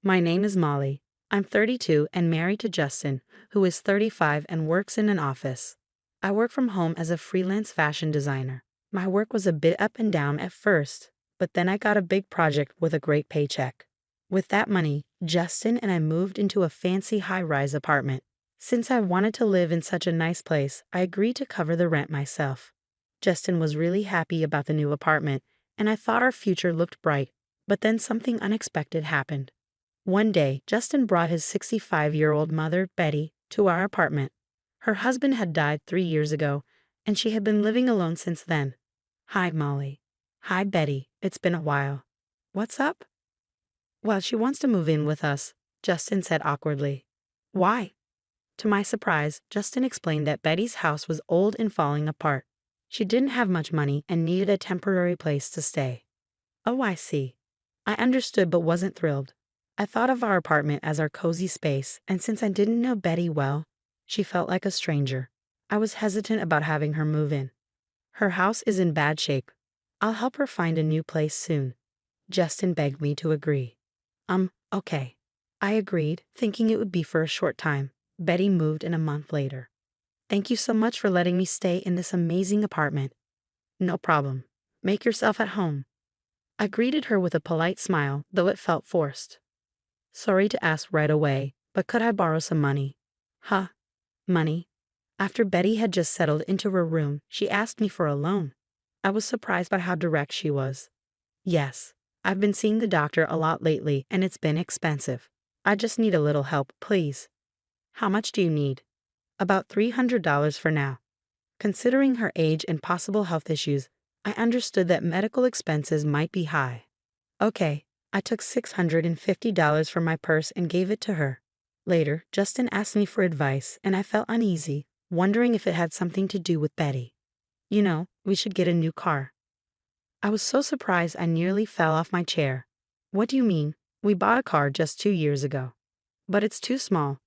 My name is Molly. I'm 32 and married to Justin, who is 35 and works in an office. I work from home as a freelance fashion designer. My work was a bit up and down at first, but then I got a big project with a great paycheck. With that money, Justin and I moved into a fancy high-rise apartment. Since I wanted to live in such a nice place, I agreed to cover the rent myself. Justin was really happy about the new apartment, and I thought our future looked bright, but then something unexpected happened. One day, Justin brought his 65-year-old mother, Betty, to our apartment. Her husband had died 3 years ago, and she had been living alone since then. Hi, Molly. Hi, Betty. It's been a while. What's up? Well, she wants to move in with us, Justin said awkwardly. Why? To my surprise, Justin explained that Betty's house was old and falling apart. She didn't have much money and needed a temporary place to stay. Oh, I see. I understood but wasn't thrilled. I thought of our apartment as our cozy space, and since I didn't know Betty well, she felt like a stranger. I was hesitant about having her move in. Her house is in bad shape. I'll help her find a new place soon. Justin begged me to agree. Okay. I agreed, thinking it would be for a short time. Betty moved in a month later. Thank you so much for letting me stay in this amazing apartment. No problem. Make yourself at home. I greeted her with a polite smile, though it felt forced. Sorry to ask right away, but could I borrow some money? Huh? Money? After Betty had just settled into her room, she asked me for a loan. I was surprised by how direct she was. Yes, I've been seeing the doctor a lot lately, and it's been expensive. I just need a little help, please. How much do you need? About $300 for now. Considering her age and possible health issues, I understood that medical expenses might be high. Okay, I took $650 from my purse and gave it to her. Later, Justin asked me for advice, and I felt uneasy, wondering if it had something to do with Betty. You know, we should get a new car. I was so surprised I nearly fell off my chair. What do you mean? We bought a car just 2 years ago. But it's too small.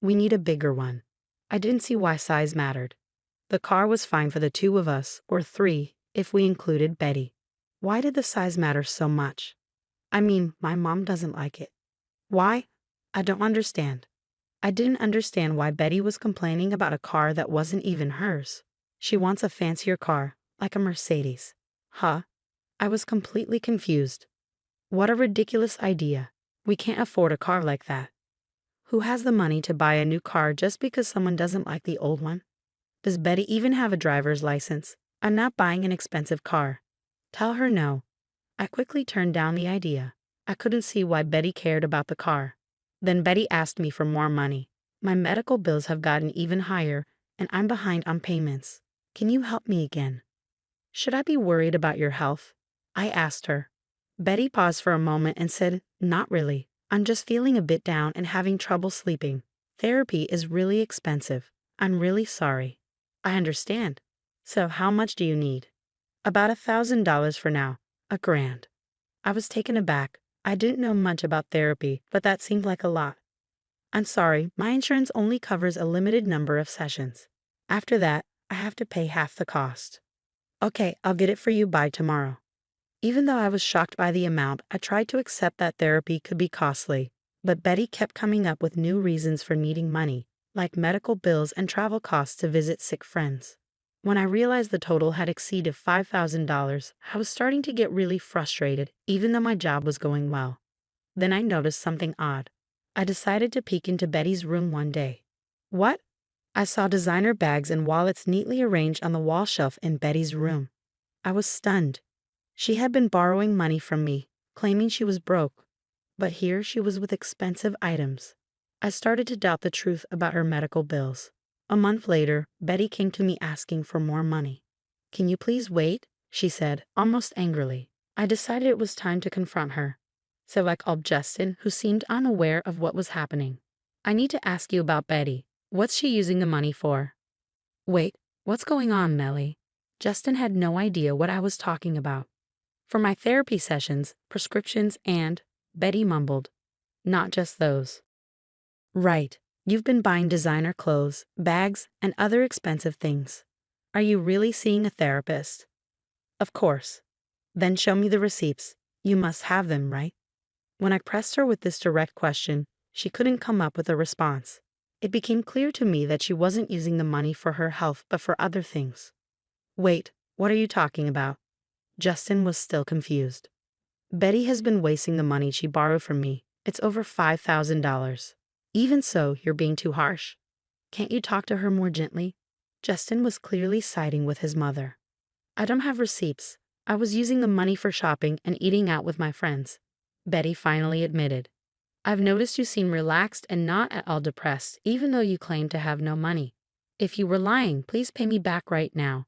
We need a bigger one. I didn't see why size mattered. The car was fine for the two of us, or three, if we included Betty. Why did the size matter so much? I mean, my mom doesn't like it. Why? I don't understand. I didn't understand why Betty was complaining about a car that wasn't even hers. She wants a fancier car, like a Mercedes. Huh? I was completely confused. What a ridiculous idea. We can't afford a car like that. Who has the money to buy a new car just because someone doesn't like the old one? Does Betty even have a driver's license? I'm not buying an expensive car. Tell her no. I quickly turned down the idea. I couldn't see why Betty cared about the car. Then Betty asked me for more money. My medical bills have gotten even higher, and I'm behind on payments. Can you help me again? Should I be worried about your health? I asked her. Betty paused for a moment and said, Not really. I'm just feeling a bit down and having trouble sleeping. Therapy is really expensive. I'm really sorry. I understand. So how much do you need? About $1,000 for now. $1,000. I was taken aback. I didn't know much about therapy, but that seemed like a lot. I'm sorry, my insurance only covers a limited number of sessions. After that, I have to pay half the cost. Okay, I'll get it for you by tomorrow. Even though I was shocked by the amount, I tried to accept that therapy could be costly, but Betty kept coming up with new reasons for needing money, like medical bills and travel costs to visit sick friends. When I realized the total had exceeded $5,000, I was starting to get really frustrated, even though my job was going well. Then I noticed something odd. I decided to peek into Betty's room one day. What? I saw designer bags and wallets neatly arranged on the wall shelf in Betty's room. I was stunned. She had been borrowing money from me, claiming she was broke. But here she was with expensive items. I started to doubt the truth about her medical bills. A month later, Betty came to me asking for more money. Can you please wait? She said, almost angrily. I decided it was time to confront her. So I called Justin, who seemed unaware of what was happening. I need to ask you about Betty. What's she using the money for? Wait, what's going on, Melly? Justin had no idea what I was talking about. For my therapy sessions, prescriptions, and, Betty mumbled, not just those. Right, you've been buying designer clothes, bags, and other expensive things. Are you really seeing a therapist? Of course. Then show me the receipts. You must have them, right? When I pressed her with this direct question, she couldn't come up with a response. It became clear to me that she wasn't using the money for her health but for other things. Wait, what are you talking about? Justin was still confused. Betty has been wasting the money she borrowed from me. It's over $5,000. Even so, you're being too harsh. Can't you talk to her more gently? Justin was clearly siding with his mother. I don't have receipts. I was using the money for shopping and eating out with my friends, Betty finally admitted. I've noticed you seem relaxed and not at all depressed, even though you claim to have no money. If you were lying, please pay me back right now.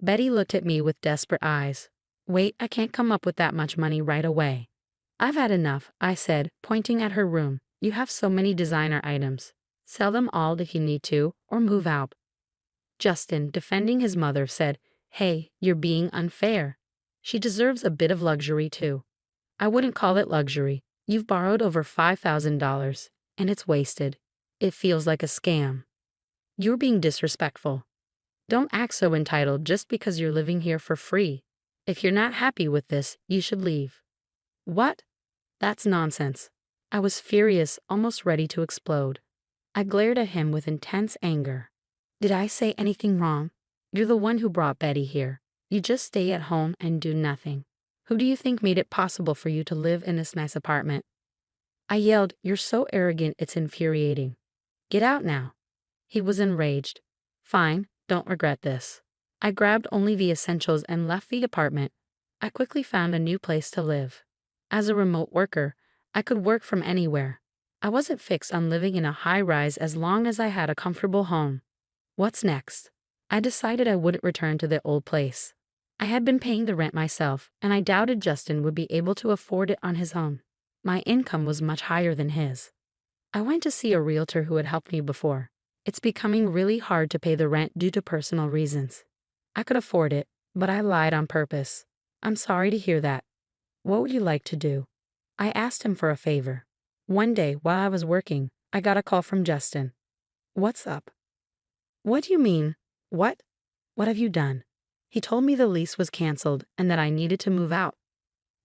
Betty looked at me with desperate eyes. Wait, I can't come up with that much money right away. I've had enough, I said, pointing at her room. You have so many designer items. Sell them all if you need to, or move out. Justin, defending his mother, said, Hey, you're being unfair. She deserves a bit of luxury too. I wouldn't call it luxury. You've borrowed over $5,000, and it's wasted. It feels like a scam. You're being disrespectful. Don't act so entitled just because you're living here for free. If you're not happy with this, you should leave. What? That's nonsense. I was furious, almost ready to explode. I glared at him with intense anger. Did I say anything wrong? You're the one who brought Betty here. You just stay at home and do nothing. Who do you think made it possible for you to live in this nice apartment? I yelled, You're so arrogant, it's infuriating. Get out now. He was enraged. Fine, don't regret this. I grabbed only the essentials and left the apartment. I quickly found a new place to live. As a remote worker, I could work from anywhere. I wasn't fixed on living in a high-rise as long as I had a comfortable home. What's next? I decided I wouldn't return to the old place. I had been paying the rent myself, and I doubted Justin would be able to afford it on his own. My income was much higher than his. I went to see a realtor who had helped me before. It's becoming really hard to pay the rent due to personal reasons. I could afford it, but I lied on purpose. I'm sorry to hear that. What would you like to do? I asked him for a favor. One day, while I was working, I got a call from Justin. What's up? What do you mean? What? What have you done? He told me the lease was canceled and that I needed to move out.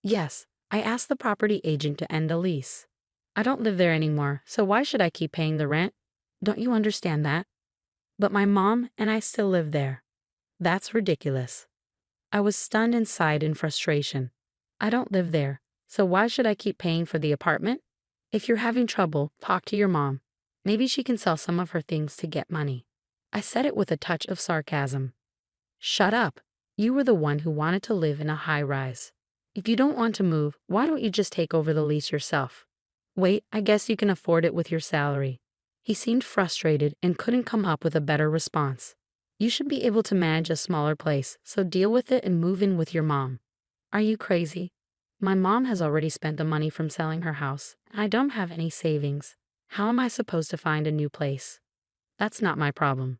Yes, I asked the property agent to end the lease. I don't live there anymore, so why should I keep paying the rent? Don't you understand that? But my mom and I still live there. That's ridiculous. I was stunned and sighed in frustration. I don't live there, so why should I keep paying for the apartment? If you're having trouble, talk to your mom. Maybe she can sell some of her things to get money. I said it with a touch of sarcasm. Shut up. You were the one who wanted to live in a high-rise. If you don't want to move, why don't you just take over the lease yourself? Wait, I guess you can afford it with your salary. He seemed frustrated and couldn't come up with a better response. You should be able to manage a smaller place, so deal with it and move in with your mom. Are you crazy? My mom has already spent the money from selling her house, and I don't have any savings. How am I supposed to find a new place? That's not my problem.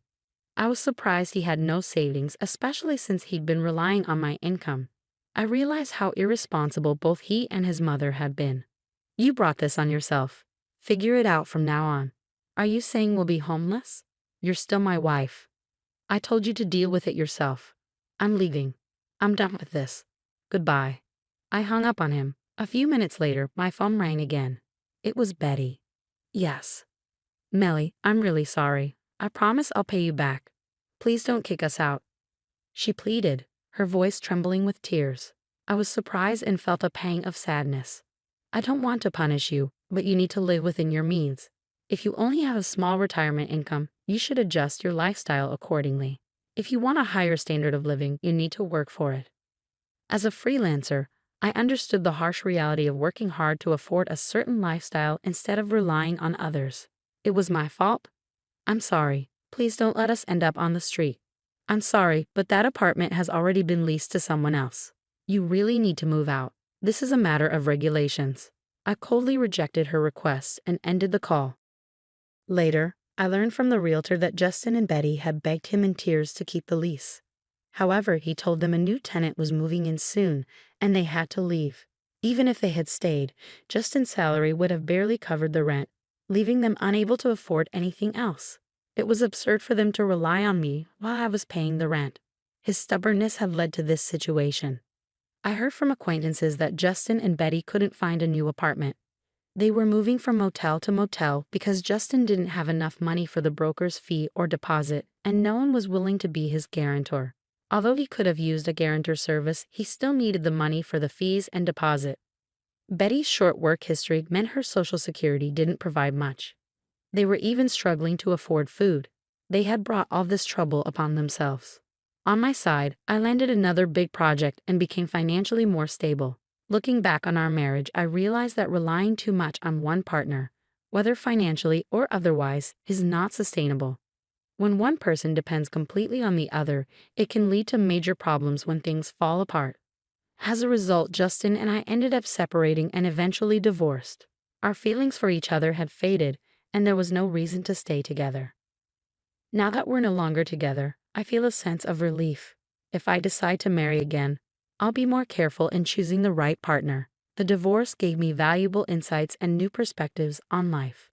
I was surprised he had no savings, especially since he'd been relying on my income. I realized how irresponsible both he and his mother had been. You brought this on yourself. Figure it out from now on. Are you saying we'll be homeless? You're still my wife. I told you to deal with it yourself. I'm leaving. I'm done with this. Goodbye. I hung up on him. A few minutes later, my phone rang again. It was Betty. Yes. Melly, I'm really sorry. I promise I'll pay you back. Please don't kick us out. She pleaded, her voice trembling with tears. I was surprised and felt a pang of sadness. I don't want to punish you, but you need to live within your means. If you only have a small retirement income, you should adjust your lifestyle accordingly. If you want a higher standard of living, you need to work for it. As a freelancer, I understood the harsh reality of working hard to afford a certain lifestyle instead of relying on others. It was my fault. I'm sorry. Please don't let us end up on the street. I'm sorry, but that apartment has already been leased to someone else. You really need to move out. This is a matter of regulations. I coldly rejected her request and ended the call. Later, I learned from the realtor that Justin and Betty had begged him in tears to keep the lease. However, he told them a new tenant was moving in soon, and they had to leave. Even if they had stayed, Justin's salary would have barely covered the rent, leaving them unable to afford anything else. It was absurd for them to rely on me while I was paying the rent. His stubbornness had led to this situation. I heard from acquaintances that Justin and Betty couldn't find a new apartment. They were moving from motel to motel because Justin didn't have enough money for the broker's fee or deposit, and no one was willing to be his guarantor. Although he could have used a guarantor service, he still needed the money for the fees and deposit. Betty's short work history meant her Social Security didn't provide much. They were even struggling to afford food. They had brought all this trouble upon themselves. On my side, I landed another big project and became financially more stable. Looking back on our marriage, I realized that relying too much on one partner, whether financially or otherwise, is not sustainable. When one person depends completely on the other, it can lead to major problems when things fall apart. As a result, Justin and I ended up separating and eventually divorced. Our feelings for each other had faded, and there was no reason to stay together. Now that we're no longer together, I feel a sense of relief. If I decide to marry again, I'll be more careful in choosing the right partner. The divorce gave me valuable insights and new perspectives on life.